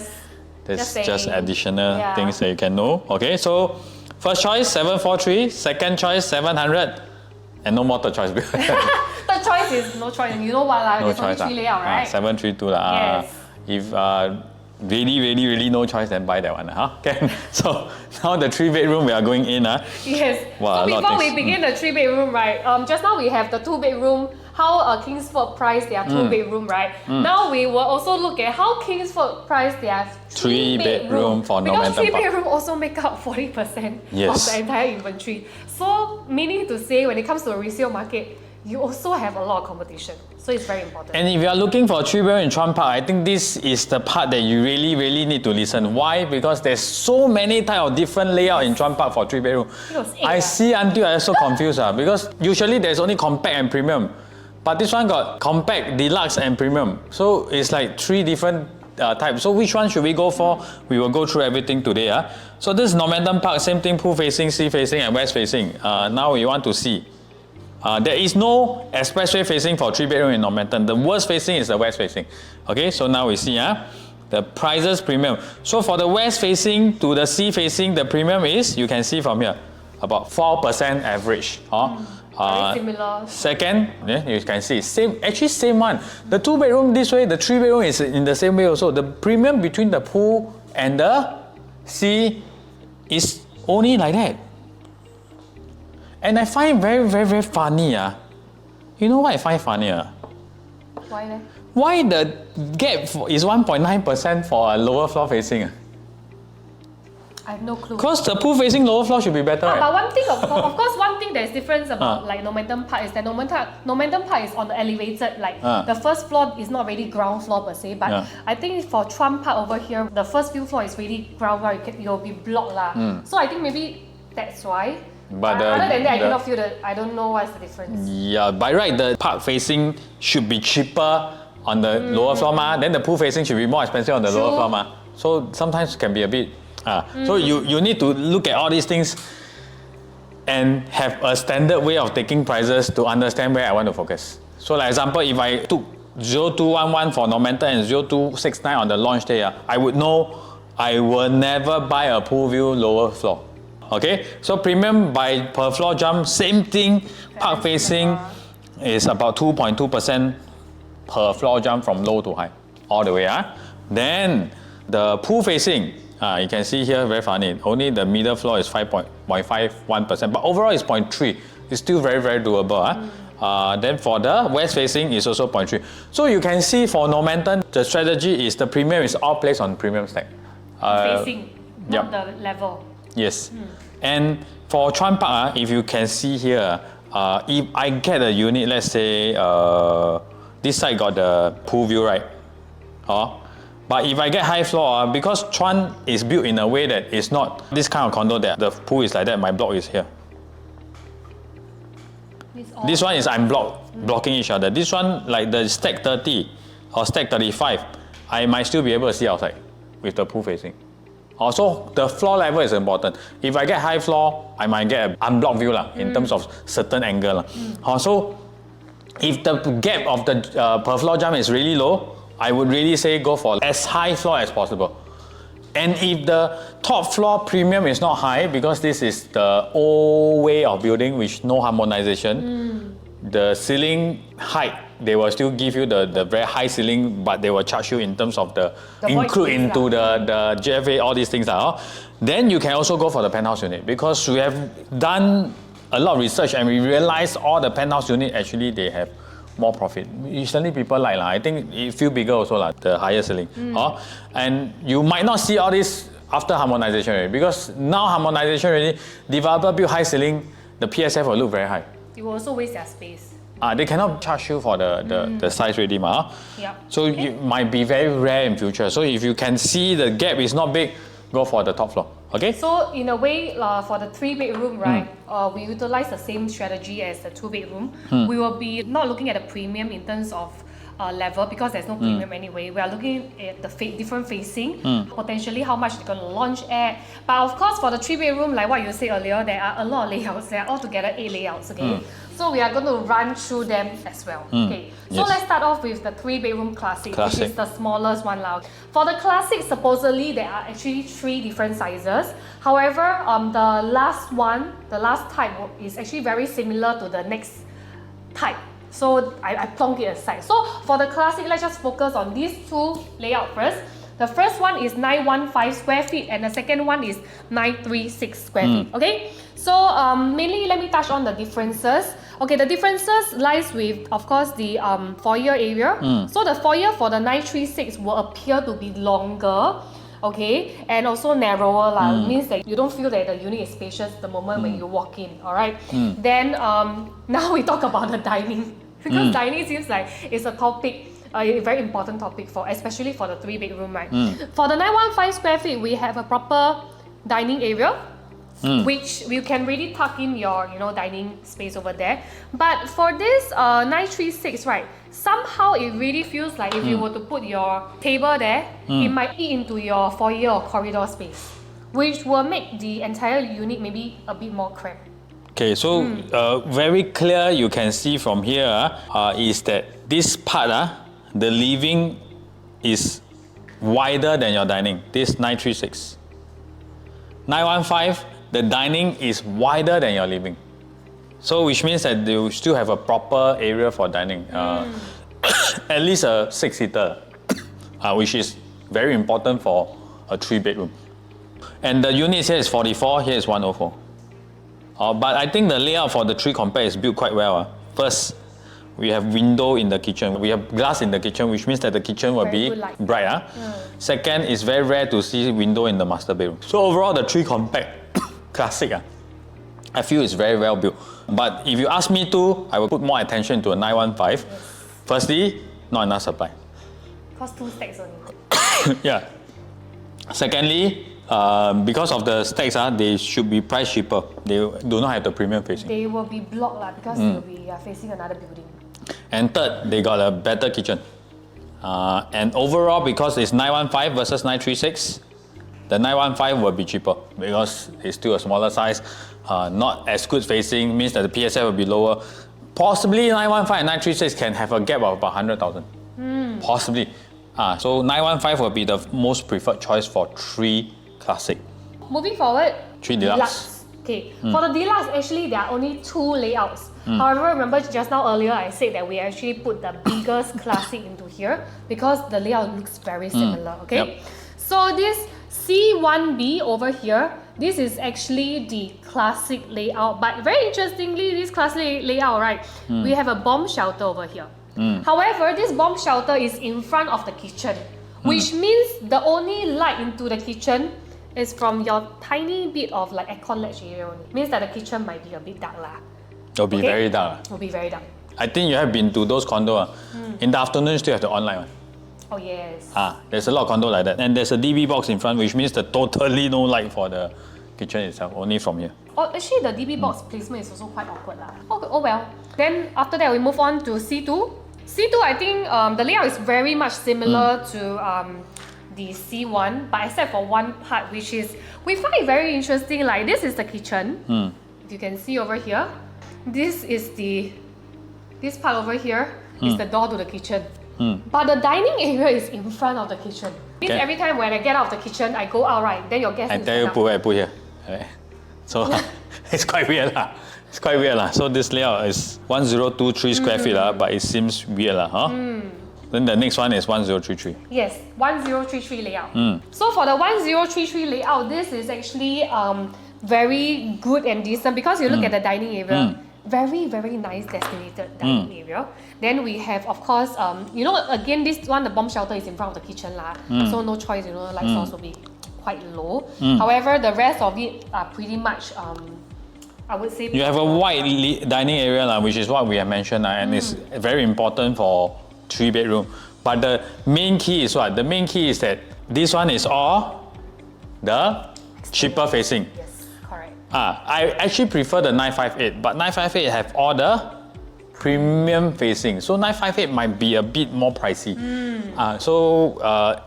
mean, just additional things that you can know. Okay, so first choice 743, second choice 700, and no more third choice. Third choice is no choice. You know what lah? No There's choice. only 3 layout, right? 732 lah. Yes. If really no choice, then buy that one. Okay. So now the 3-bedroom we are going in. Yes. Wow, so before we begin the 3-bedroom, right? Just now we have the 2-bedroom. How Kingsford price their 2-bedroom, right? Now we will also look at how Kingsford price their 3-bedroom for Normanton Park. Because 3-bedroom also make up 40% of the entire inventory. So meaning to say, when it comes to a resale market, you also have a lot of competition. So it's very important. And if you are looking for a 3-bedroom in Chuan Park, I think this is the part that you really need to listen. Why? Because there's so many type of different layout in Chuan Park for 3-bedroom. I see until I'm so confused because usually there's only compact and premium. But this one got compact, deluxe, and premium. So it's like 3 different types. So which one should we go for? We will go through everything today. So this is Normanton Park, same thing, pool facing, sea facing, and west facing. Now we want to see. There is no expressway facing for 3-bedroom in Normanton. The worst facing is the west facing. Okay, so now we see the prices premium. So for the west facing to the sea facing, the premium is, you can see from here, about 4% average. Very similar. Second, you can see, same one. The 2-bedroom this way, the 3-bedroom is in the same way also. The premium between the pool and the sea is only like that. And I find very funny. You know what I find funny? Why? Why the gap is 1.9% for a lower floor facing? I have no clue. Because the pool facing lower floor should be better, right? But one thing, of course, one thing that is different about like Normanton Park is that Normanton Park is on the elevated, like the first floor is not really ground floor per se, but I think for Chuan Park over here, the first few floor is really ground floor, you'll be blocked lah. So I think maybe that's why. But other than that, I cannot feel I don't know what's the difference. Yeah, by right, the park facing should be cheaper on the lower floor then the pool facing should be more expensive on the lower floor So sometimes it can be a bit so you need to look at all these things and have a standard way of taking prices to understand where I want to focus. So like example, if I took 0211 for Normanton and 0269 on the launch day, I would know I will never buy a pool view lower floor. Okay, so premium by per floor jump, same thing, park facing is about 2.2% per floor jump from low to high, all the way. Then the pool facing, you can see here, very funny, only the middle floor is 5.51%, but overall it's 0.3. It's still very doable. Then for the west facing is also 0.3. So you can see for Normanton, the strategy is the premium is all placed on premium stack. Facing, not the level. Yes. And for Chuan Park, if you can see here, if I get a unit, let's say this side got the pool view, right? But if I get high floor, because Chuan is built in a way that it's not this kind of condo that the pool is like that, my block is here. This one is I'm blocking each other. This one, like the stack 30 or stack 35, I might still be able to see outside with the pool facing. Also, the floor level is important. If I get high floor, I might get an unblocked view in terms of certain angle. Also, if the gap of the per floor jump is really low, I would really say go for as high floor as possible. And if the top floor premium is not high, because this is the old way of building with no harmonization, the ceiling height, they will still give you the very high ceiling, but they will charge you in terms of the include into the GFA, all these things. Then you can also go for the penthouse unit, because we have done a lot of research and we realized all the penthouse unit actually they have more profit. Usually people like, I think it feel bigger also, the higher ceiling. And you might not see all this after harmonization already, because now harmonization already, developer build high ceiling, the PSF will look very high. It will also waste their space. They cannot charge you for the size already. Yep. So it might be very rare in future. So if you can see the gap is not big, go for the top floor. Okay? So in a way, for the 3-bedroom, right, we utilize the same strategy as the 2-bedroom. We will be not looking at a premium in terms of level, because there's no premium anyway. We are looking at the different facing, potentially how much they're going to launch at. But of course, for the 3-bedroom, like what you said earlier, there are a lot of layouts. There are altogether 8 layouts, okay? So we are going to run through them as well. Okay. So let's start off with the 3-bedroom classic, which is the smallest one. For the classic, supposedly there are actually 3 different sizes. However, the last type is actually very similar to the next type. So I plonk it aside. So for the classic, let's just focus on these 2 layouts first. The first one is 915 square feet and the second one is 936 square feet. Okay, so mainly let me touch on the differences. Okay, the differences lies with, of course, the foyer area. So the foyer for the 936 will appear to be longer. Okay, and also narrower. Means that you don't feel that the unit is spacious the moment when you walk in. Alright. Then now we talk about the dining. Because dining seems like it's a topic, a very important topic especially for the 3-bedroom, right? For the 915 square feet, we have a proper dining area, which you can really tuck in your dining space over there. But for this 936, right, somehow it really feels like if you were to put your table there, it might eat into your foyer or corridor space, which will make the entire unit maybe a bit more cramped. Okay, so very clear you can see from here is that this part, the living is wider than your dining. This 936. 915, the dining is wider than your living. So which means that you still have a proper area for dining. At least a 6-seater, which is very important for a 3-bedroom. And the unit here is 44, here is 104. But I think the layout for the 3 compact is built quite well. First, we have window in the kitchen. We have glass in the kitchen, which means that the kitchen will be bright. Second, it's very rare to see window in the master bedroom. So overall, the 3 compact classic, I feel it's very well built. But if you ask me to, I will put more attention to a 915. Firstly, not enough supply. Cost 2 stacks only. Yeah. Secondly, because of the stacks, they should be priced cheaper. They do not have the premium facing. They will be blocked because they will be facing another building. And third, they got a better kitchen. And overall, because it's 915 versus 936, the 915 will be cheaper because it's still a smaller size, not as good facing, means that the PSF will be lower. Possibly 915 and 936 can have a gap of about 100,000. Possibly. So 915 will be the most preferred choice for 3 classic. Moving forward, 3 deluxe. Okay, for the deluxe, actually there are only 2 layouts. However, remember just now earlier I said that we actually put the biggest classic into here because the layout looks very similar. Okay, so this C1B over here, this is actually the classic layout. But very interestingly, this classic layout, right, we have a bomb shelter over here. However, this bomb shelter is in front of the kitchen, which means the only light into the kitchen is from your tiny bit of like aircon ledge area only. Means that the kitchen might be a bit dark lah. It'll be very dark. It'll be very dark. I think you have been to those condos. In the afternoon, you still have the online one. Oh yes. There's a lot of condo like that. And there's a DB box in front, which means the totally no light for the kitchen itself, only from here. Oh, actually the DB box placement is also quite awkward lah. Oh well. Then after that we move on to C2. C2, I think the layout is very much similar to the C1, but except for one part, which is, we find it very interesting, like this is the kitchen. If you can see over here, this part over here is the door to the kitchen. But the dining area is in front of the kitchen. Means every time when I get out of the kitchen, I go out, right? Then your guest I tell you, put here. Right? So it's quite weird. It's quite weird lah. So this layout is 1023 square feet lah, but it seems weird lah, huh? Then the next one is 1033. Yes, 1033 layout. So for the 1033 layout, this is actually very good and decent because you look at the dining area. Very, very nice designated dining area. Then we have, of course, you know, again, this one, the bomb shelter is in front of the kitchen lah. So no choice, you know, light source will be quite low. However, the rest of it are pretty much, I would say... You have a wide dining area, which is what we have mentioned, and it's very important for 3-bedroom. But the main key is what? The main key is that this one is all the cheaper facing. Yes, correct. I actually prefer the 958, but 958 have all the premium facing. So 958 might be a bit more pricey. So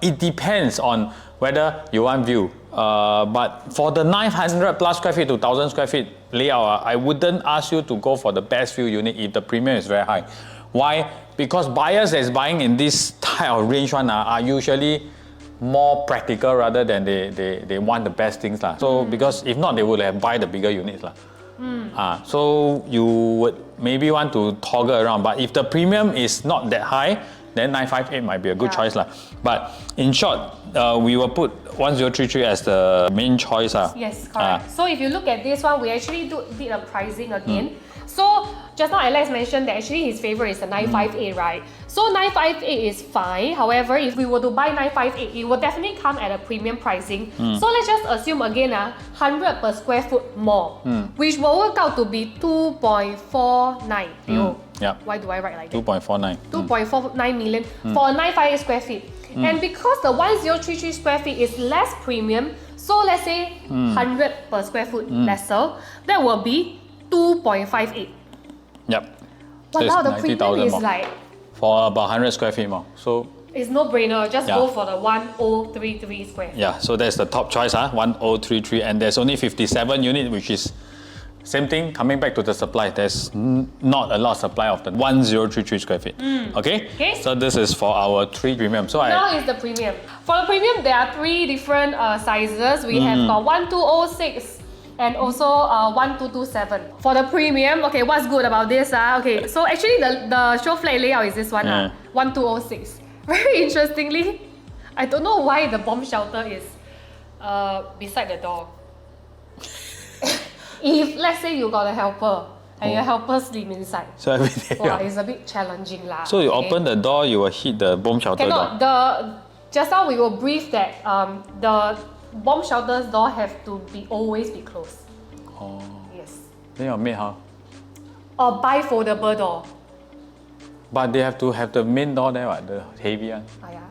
it depends on whether you want view. But for the 900 plus square feet to 1000 square feet layout, I wouldn't ask you to go for the best view unit if the premium is very high. Why? Because buyers that's buying in this type of range one are usually more practical rather than they want the best things. So because if not, they would have buy the bigger units. So you would maybe want to toggle around. But if the premium is not that high, then 958 might be a good choice. But in short, we will put 1033 as the main choice. Yes, correct. So if you look at this one, we actually did a pricing again. So just now Alex mentioned that actually his favorite is the 958, right? So 958 is fine. However, if we were to buy 958, it will definitely come at a premium pricing. So let's just assume again 100 per square foot more, which will work out to be 2.49. Why do I write like that? 2.49. 2.49 million for a 958 square feet. And because the 1033 square feet is less premium, so let's say 100 per square foot lesser, that will be 2.58. Yep. But now the premium is like... For about 100 square feet more. So it's no brainer, just go for the 1033 square feet. Yeah, so that's the top choice, 1033. And there's only 57 units, which is same thing, coming back to the supply. There's not a lot of supply of the 1033 square feet. Okay? So this is for our 3 premium. So now is the premium. For the premium, there are 3 different sizes. We have got 1206 and also 1227. For the premium, okay, what's good about this? Okay, so actually the show flat layout is this one, 1206. Very interestingly, I don't know why the bomb shelter is beside the door. If let's say you got a helper and your helper sleep inside, so every day, it's a bit challenging lah. So you open the door, you will hit the bomb shelter door. Just now we will brief that the bomb shelter's door have to always be closed. Yes. Then your maid how? Or bifoldable door. But they have to have the main door there, the heavy one.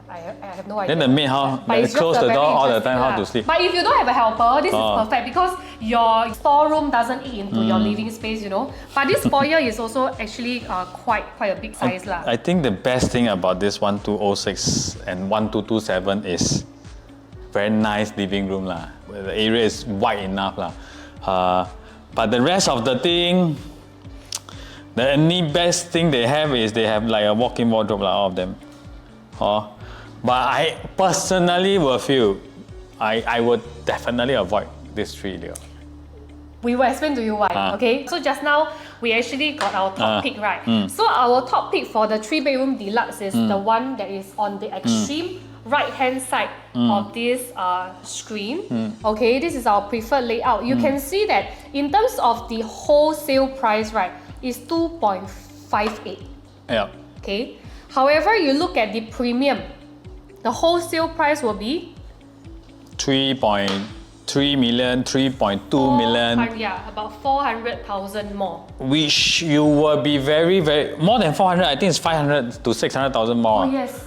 I have no idea. Then the maid how? Close the door all the time, how to sleep? But if you don't have a helper, this is perfect because your storeroom doesn't eat into your living space, you know. But this foyer is also actually quite a big size. I think the best thing about this 1206 and 1227 is very nice living room. The area is wide enough. But the rest of the thing, the only best thing they have is they have like a walk-in wardrobe, all of them. But I personally will feel I would definitely avoid this 3 deal. We will explain to you why, okay? So just now, we actually got our top pick, right? So our top pick for the 3-bedroom deluxe is the one that is on the extreme right-hand side of this screen. Okay, this is our preferred layout. You can see that in terms of the wholesale price, right, is 2.58. Yeah. Okay. However, you look at the premium, the wholesale price will be 3.3 million, 3.2 million. Yeah, about 400,000 more. Which you will be very, very more than 400. I think it's 500 to 600,000 more. Oh yes.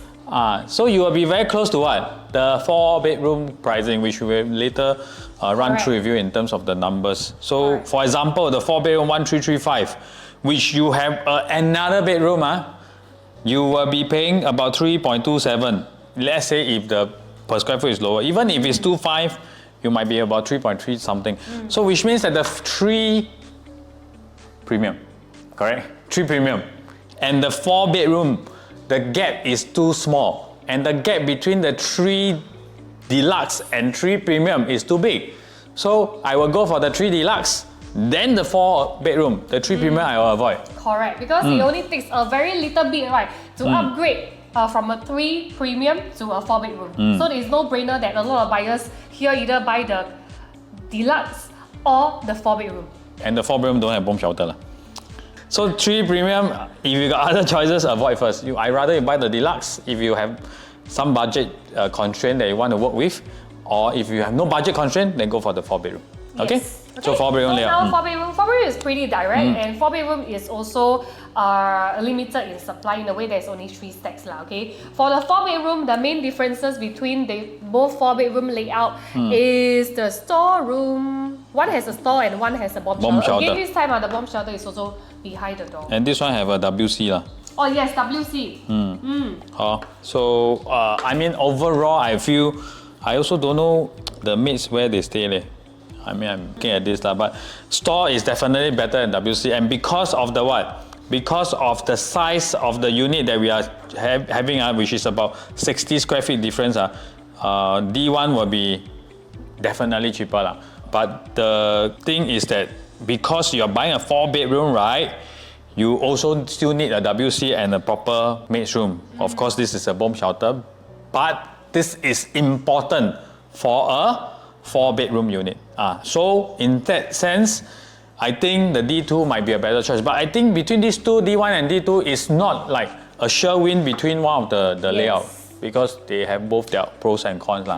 So you will be very close to what? The 4-bedroom pricing, which we will later run through with you in terms of the numbers. So for example, the 4-bedroom 1335, which you have another bedroom, you will be paying about 3.27. Let's say if the per square foot is lower. Even if it's 2.5, you might be about 3.3 something. So which means that the 3 premium, correct? 3 premium. And the 4-bedroom, the gap is too small. And the gap between the 3 deluxe and 3 premium is too big. So I will go for the 3 deluxe Then the 4 bedroom, the 3 premium I will avoid. Correct, because it only takes a very little bit, right, to upgrade from a 3 premium to a 4 bedroom. So it's no brainer that a lot of buyers here either buy the deluxe or the 4 bedroom. And the 4 bedroom don't have bomb shelter. So 3 premium, if you got other choices, avoid first. I rather you buy the deluxe if you have some budget constraint that you want to work with, or if you have no budget constraint, then go for the 4 bedroom. Okay? Yes. So 4 bedroom layout. Now 4 bedroom is pretty direct, and 4 bedroom is also limited in supply in a way there's only 3 stacks lah. Okay. For the 4 bedroom, the main differences between both 4 bedroom layout is the storeroom. One has a store and one has a bomb shelter. Again, this time the bomb shelter is also behind the door. And this one have a WC lah. Oh yes, WC. So I mean overall, I feel I also don't know the maids where they stay leh. I mean, I'm looking at this, but store is definitely better than WC, and because of the what? Because of the size of the unit that we are having, which is about 60 square feet difference, D1 will be definitely cheaper. But the thing is that because you're buying a 4 bedroom, right? You also still need a WC and a proper maid's room. Of course, this is a bomb shelter, but this is important for a 4 bedroom unit. So in that sense, I think the D2 might be a better choice. But I think between these two, D1 and D2 is not like a sure win between one of the layout, because they have both their pros and cons.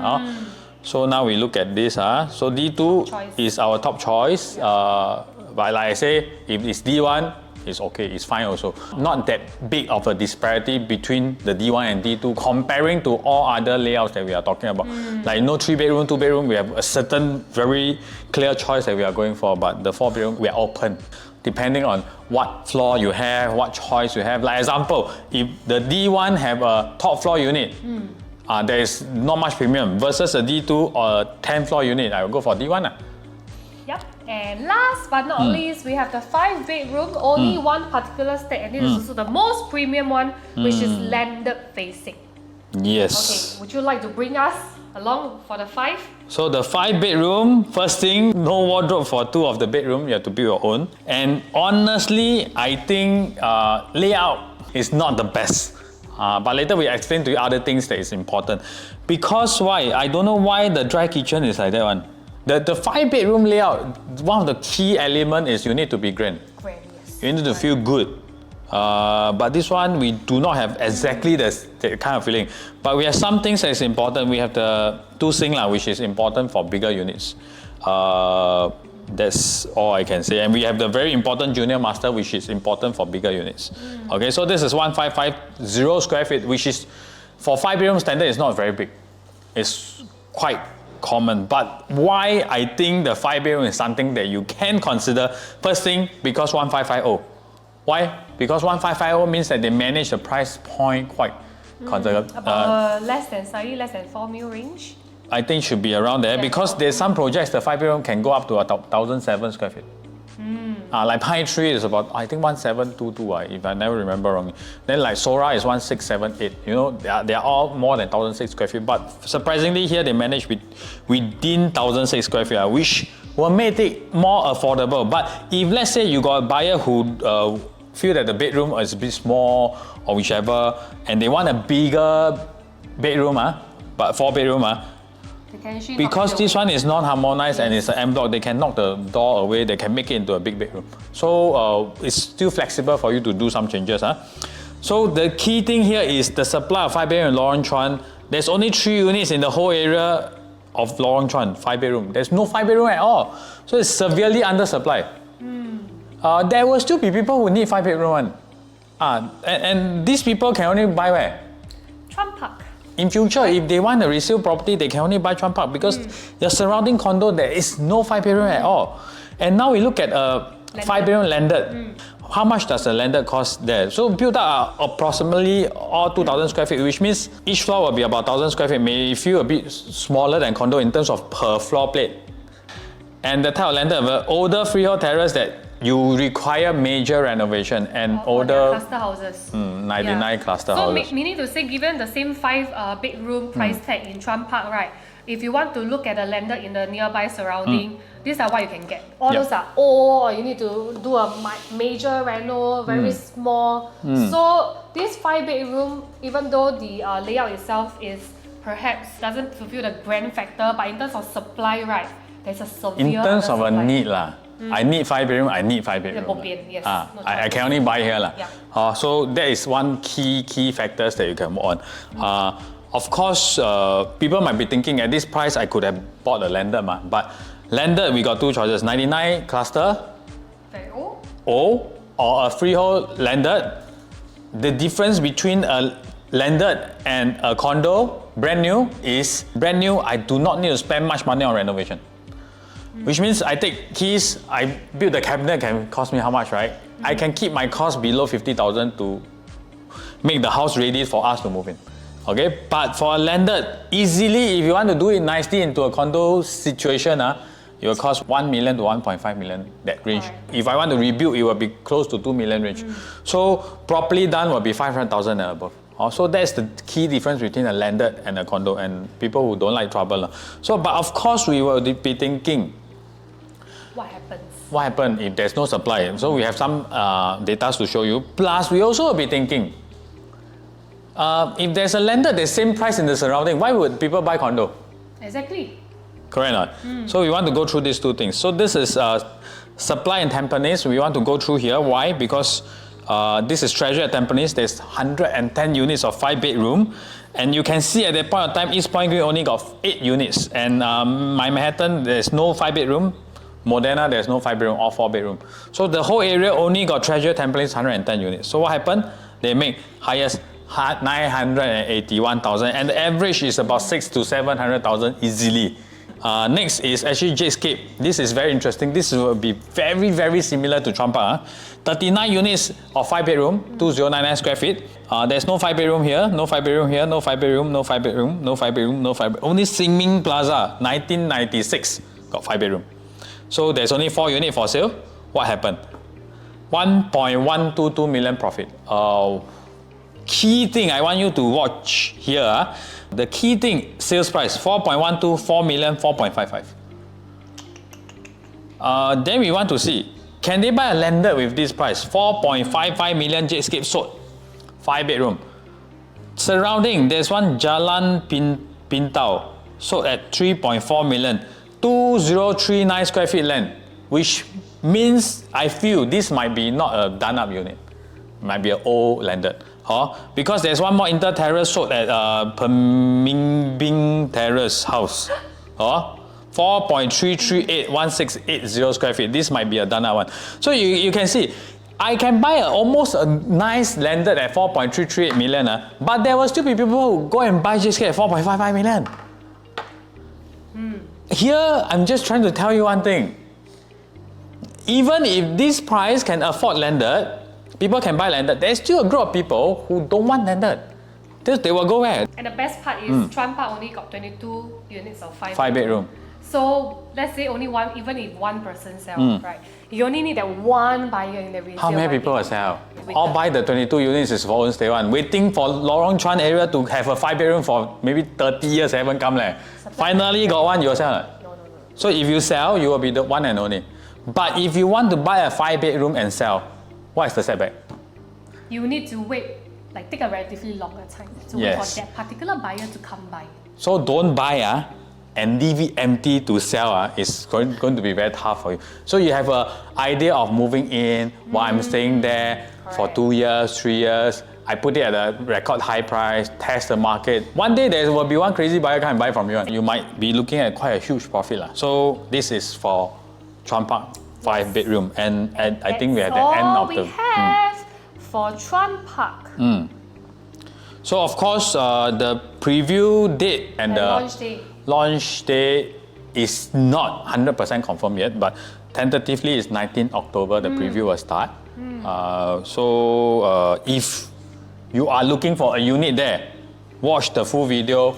So now we look at this. So D2 is our top choice. But like I say, if it's D1, it's okay, it's fine also. Not that big of a disparity between the D1 and D2 comparing to all other layouts that we are talking about. Like 3 bedroom, 2 bedroom, we have a certain very clear choice that we are going for, but the 4 bedroom, we are open. Depending on what floor you have, what choice you have. Like example, if the D1 have a top floor unit, there is not much premium versus a D2 or a 10th floor unit, I will go for D1. Yep. And last but not least, we have the 5 bedroom, only one particular stack, and this is also the most premium one, which is landed facing. Yes. Okay, would you like to bring us along for the 5? So the 5 bedroom, first thing, no wardrobe for 2 of the bedroom, you have to build your own. And honestly, I think layout is not the best. But later we explain to you other things that is important. Because why? I don't know why the dry kitchen is like that one. The 5 bedroom layout, one of the key elements is you need to be grand. Grand, yes. You need to feel good. But this one, we do not have exactly that kind of feeling. But we have some things that is important. We have the 2 sink, which is important for bigger units. That's all I can say. And we have the very important junior master, which is important for bigger units. Okay, so this is 1550 square feet, which is, for 5 bedroom standard, is not very big. It's quite common. But why I think the 5 bedroom is something that you can consider? First thing, because 1550. Why? Because 1550 means that they manage the price point quite conservative. About less than 4 mil range. I think should be around there, because there's some projects the 5 bedroom can go up to 1,007 square feet. Like Pine Tree is about, I think 1722, if I never remember wrong. Then like Sora is 1678. You know, they are all more than 1,006 square feet. But surprisingly here they manage within 1,006 square feet, which will make it more affordable. But if let's say you got a buyer who feel that the bedroom is a bit small or whichever, and they want a bigger bedroom, but 4 bedroom, because this one is not harmonized and it's an M block, they can knock the door away, they can make it into a big bedroom. So it's still flexible for you to do some changes. So the key thing here is the supply of 5 bedroom in Lorong Chuan. There's only 3 units in the whole area of Lorong Chuan, 5 bedroom. There's no 5 bedroom at all. So it's severely undersupplied. There will still be people who need 5 bedroom. And these people can only buy where? Chuan Park. In future, if they want a resale property, they can only buy Chuan Park, because the surrounding condo, there is no 5 bedroom at all. And now we look at a 5 bedroom landed. How much does the landed cost there? So built up approximately all 2,000 square feet, which means each floor will be about 1,000 square feet. May feel a bit smaller than condo in terms of per floor plate. And the type of landed, the older freehold terrace that you require major renovation, and older cluster houses. 99 cluster houses. So meaning to say, given the same 5 bedroom price tag in Chuan Park, right? if you want to look at a landed in the nearby surrounding, these are what you can get. All those are old, or you need to do a major reno, very small. So this 5-bedroom, even though the layout itself is perhaps doesn't fulfill the grand factor, but in terms of supply, right, there's a severe in terms of a undersupply. need lah. I need 5-bedroom, I need 5-bedroom. Yes, no I can only buy here lah. Yeah. So that is one key factors that you can work on. Of course, people might be thinking at this price I could have bought a landed, but landed we got two choices: 99 cluster, Very old. O, or a freehold landed. The difference between a landed and a condo brand new is brand new. I do not need to spend much money on renovation. Which means I take keys, I build the cabinet, can cost me how much, right? I can keep my cost below 50,000 to make the house ready for us to move in. Okay, but for a landed, easily, if you want to do it nicely into a condo situation, it will cost 1 million to 1.5 million, that range. Right. If I want to rebuild, it will be close to 2 million range. So properly done will be 500,000 and above. So that's the key difference between a landed and a condo, and people who don't like trouble. So, but of course, we will be thinking, What happens? what happens if there's no supply? So we have some data to show you. Plus, we also will be thinking, if there's a landed, the same price in the surrounding, why would people buy condo? Exactly. Correct or not? So we want to go through these two things. So this is supply in Tampines. We want to go through here. Why? Because this is Treasure at Tampines. There's 110 units of 5-bedroom. And you can see at that point of time, East Point Green only got 8 units. And my Manhattan, there's no 5-bedroom. Moderna, there's no 5-bedroom or 4-bedroom. So the whole area only got Treasure Tampines 110 units. So what happened? They make highest 981,000, and the average is about 600,000 to 700,000 easily. Next is actually Jadescape. This is very interesting. This will be very similar to Chuan Park. 39 units of 5-bedroom, 2099 square feet. There's no 5-bedroom here, no 5-bedroom here, no 5-bedroom, no 5-bedroom, no 5-bedroom, no 5-bedroom. Only Xinmin Plaza, 1996, got 5-bedroom. So there's only 4 units for sale. What happened? 1.122 million profit. Key thing I want you to watch here. The key thing, sales price, 4.12, 4 million, 4.55. Then we want to see, can they buy a landed with this price? 4.55 million Jadescape sold, 5-bedroom. Surrounding, there's one Jalan Pintau, sold at 3.4 million, 2039 square feet land, which means I feel this might be not a done up unit, might be an old landed. Because there's one more inter-terrace sold at Pemimbing Terrace house. 4.3381680 square feet. This might be a done up one. So you can see, I can buy almost a nice landed at 4.338 million, but there will still be people who go and buy Jadescape at 4.55 million. Here, I'm just trying to tell you one thing. Even if this price can afford landed, people can buy landed, there's still a group of people who don't want landed. They will go where? And the best part is Chuan Park only got 22 units of 5-bedroom. So let's say only one, even if one person sells, right? You only need that one buyer in the resale. How many people will sell? All buy the 22 units is for own stay one. Waiting for Lorong Chuan area to have a 5-bedroom for maybe 30 years haven't come. Finally got one, you'll sell. No. So if you sell, you will be the one and only. But if you want to buy a 5-bedroom and sell, what is the setback? You need to wait, take a relatively longer time to wait for that particular buyer to come by. So don't buy and leave it empty to sell. It's going to be very tough for you. So you have an idea of moving in, while I'm staying there for 2 years, 3 years. I put it at a record high price, test the market. One day there will be one crazy buyer come and buy from you. You might be looking at quite a huge profit. So this is for Chuan Park 5-bedroom, and I think we are at the end of the. We have for Chuan Park. So of course, the preview date and the launch day is not 100% confirmed yet, but tentatively it's 19 October. The preview will start. So if you are looking for a unit there, watch the full video,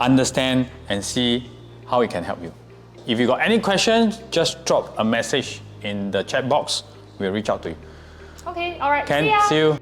understand and see how it can help you. If you got any questions, just drop a message in the chat box. We'll reach out to you. Okay, all right. Ken, see you.